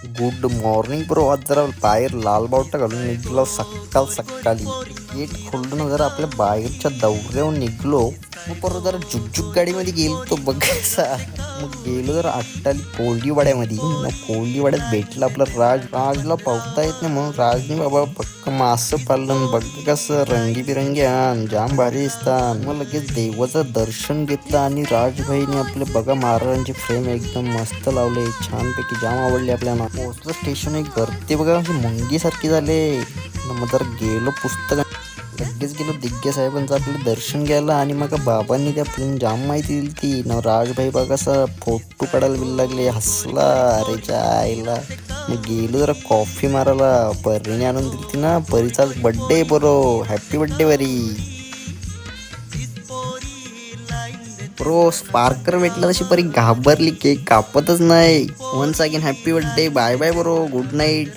Good morning bro. आज जरा बाहेर लाल बावटा घालून निघलो सकाळी. गेट खोलून जरा आपल्या बाहेरच्या दौऱ्यावर निघलो. मग परत जरा जुगजुग गाडीमध्ये गेलो तो बघायचा. मग गेलो जरा अट्टाली कोळीवाड्यामध्ये. मग कोळीवाड्यात भेटला आपला राजला पावता येत नाही म्हणून राजने बाबा पक्क मासं पालन बघ कसं रंगीबिरंगी आण जाम भारी दिसतात. मग लगेच देवाचं दर्शन घेतलं आणि राजभाईने आपले बघा महाराजांची फ्रेम एकदम मस्त लावले, छानपैकी जाम आवडले आपल्याला. पोहोचलं स्टेशन एक गर्दी बघा अशी मुंगीसारखी झाले. मग जर गेलो लगेच गेलो दिग्गे साहेबांचं आपलं दर्शन घ्यायला. आणि मग बाबांनी त्या आपल्याला जाम माहिती दिली ती न राजभाई बघा असं फोटो काढायला बिल लागले, हसला अरेच्या आईला. मग गेलो जरा कॉफी मारायला. परीने आणून दिली ती ना, परीचा बड्डे बरो, हॅपी बड्डे परी. प्रो स्पार्कर भेटला तशी परी घाबरली, केक कापतच नाही. Once again happy birthday, bye bye bro, good night.